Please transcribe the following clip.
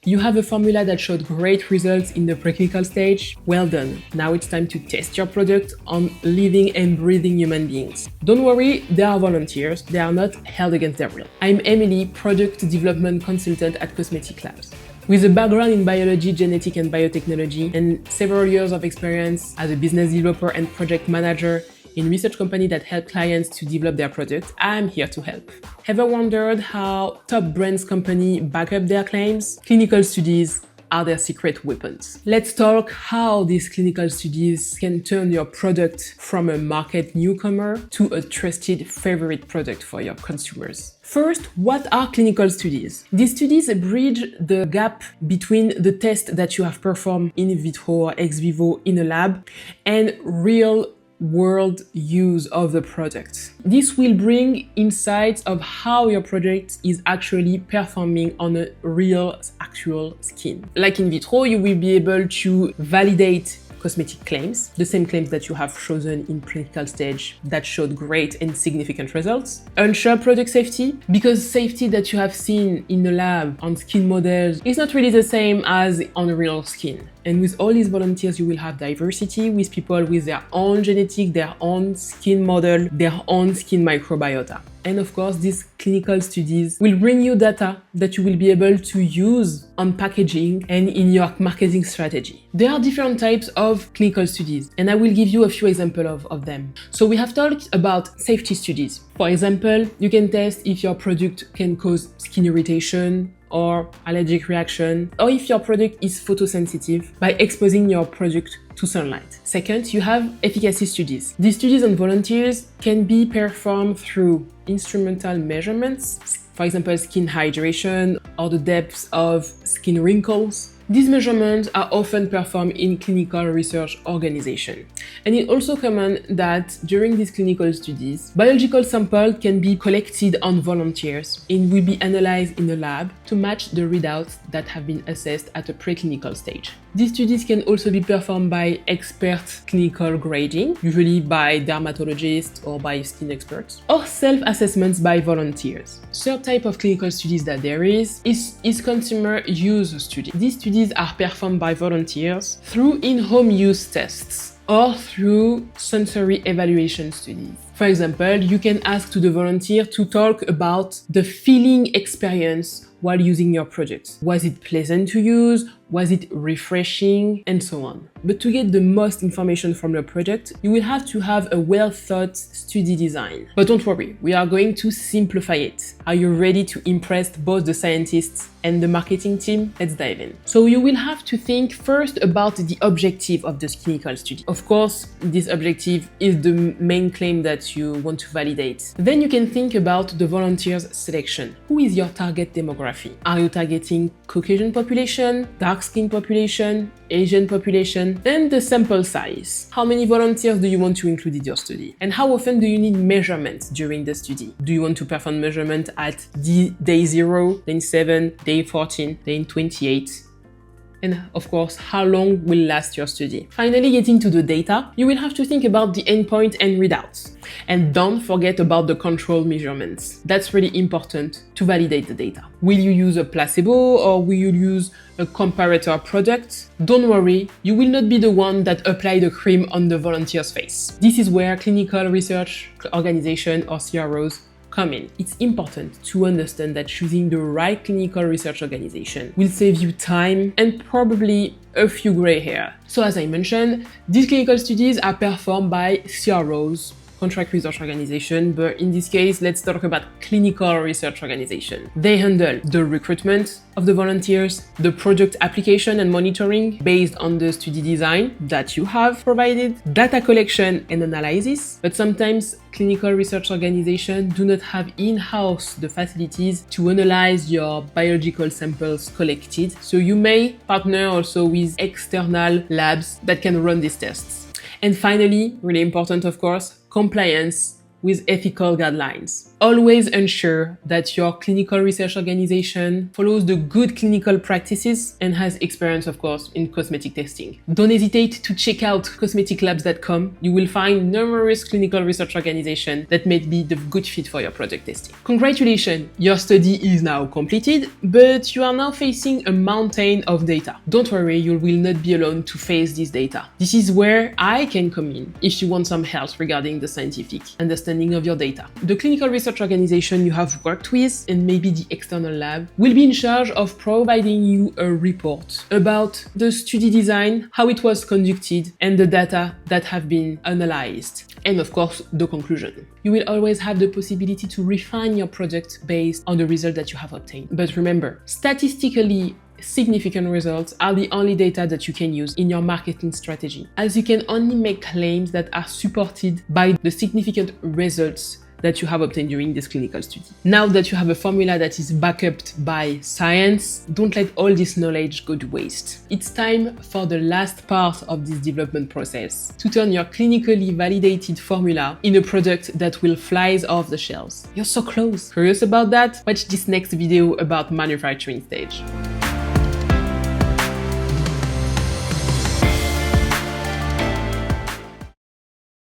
You have a formula that showed great results in the preclinical stage. Well done. Now it's time to test your product on living and breathing human beings. Don't worry, they are volunteers. They are not held against their will. I'm Emily, product development consultant at Cosmetic Labs. With a background in biology, genetic and biotechnology, and several years of experience as a business developer and project manager in research companies that help clients to develop their product, I'm here to help. Ever wondered how top brands companies back up their claims? Clinical studies are their secret weapons. Let's talk how these clinical studies can turn your product from a market newcomer to a trusted favorite product for your consumers. First, what are clinical studies? These studies bridge the gap between the test that you have performed in vitro or ex vivo in a lab and real world use of the product. This will bring insights of how your product is actually performing on a real, actual skin. Like in vitro, you will be able to validate cosmetic claims, the same claims that you have chosen in clinical stage that showed great and significant results. Ensure product safety, because safety that you have seen in the lab on skin models is not really the same as on real skin. And with all these volunteers, you will have diversity with people with their own genetic, their own skin model, their own skin microbiota. And of course, these clinical studies will bring you data that you will be able to use on packaging and in your marketing strategy. There are different types of clinical studies, and I will give you a few examples of them. So we have talked about safety studies. For example, you can test if your product can cause skin irritation or allergic reaction, or if your product is photosensitive by exposing your product to sunlight. Second, you have efficacy studies. These studies on volunteers can be performed through instrumental measurements, for example, skin hydration or the depth of skin wrinkles. These measurements are often performed in clinical research organizations. And it's also common that during these clinical studies, biological samples can be collected on volunteers and will be analyzed in the lab to match the readouts that have been assessed at a preclinical stage. These studies can also be performed by expert clinical grading, usually by dermatologists or by skin experts, or self-assessments by volunteers. Third type of clinical studies that there is consumer use studies. These studies are performed by volunteers through in-home use tests or through sensory evaluation studies. For example, you can ask to the volunteer to talk about the feeling experience while using your product. Was it pleasant to use? Was it refreshing? And so on. But to get the most information from your product, you will have to have a well-thought study design. But don't worry, we are going to simplify it. Are you ready to impress both the scientists and the marketing team? Let's dive in. So you will have to think first about the objective of this clinical study. Of course, this objective is the main claim that you want to validate. Then you can think about the volunteers' selection. Who is your target demography? Are you targeting Caucasian population, dark skin population, Asian population, and the sample size? How many volunteers do you want to include in your study? And how often do you need measurements during the study? Do you want to perform measurement at day 0, day 7, day 14, day 28? And of course, how long will last your study? Finally, getting to the data, you will have to think about the endpoint and readouts. And don't forget about the control measurements. That's really important to validate the data. Will you use a placebo or will you use a comparator product? Don't worry, you will not be the one that apply the cream on the volunteer's face. This is where clinical research organization or CROs come in. It's important to understand that choosing the right clinical research organization will save you time and probably a few gray hair. So as I mentioned, these clinical studies are performed by CROs, contract research organization, but in this case, let's talk about clinical research organization. They handle the recruitment of the volunteers, the product application and monitoring based on the study design that you have provided, data collection and analysis, but sometimes clinical research organizations do not have in-house the facilities to analyze your biological samples collected, so you may partner also with external labs that can run these tests. And finally, really important of course, compliance with ethical guidelines. Always ensure that your clinical research organization follows the good clinical practices and has experience, of course, in cosmetic testing. Don't hesitate to check out cosmeticlabs.com. You will find numerous clinical research organizations that may be the good fit for your product testing. Congratulations, your study is now completed, but you are now facing a mountain of data. Don't worry, you will not be alone to face this data. This is where I can come in if you want some help regarding the scientific understanding of your data. The clinical research organization you have worked with and maybe the external lab will be in charge of providing you a report about the study design, how it was conducted, and the data that have been analyzed. And of course, the conclusion. You will always have the possibility to refine your product based on the result that you have obtained. But remember, statistically significant results are the only data that you can use in your marketing strategy, as you can only make claims that are supported by the significant results that you have obtained during this clinical study. Now that you have a formula that is backed up by science, don't let all this knowledge go to waste. It's time for the last part of this development process, to turn your clinically validated formula in a product that will fly off the shelves. You're so close. Curious about that? Watch this next video about manufacturing stage.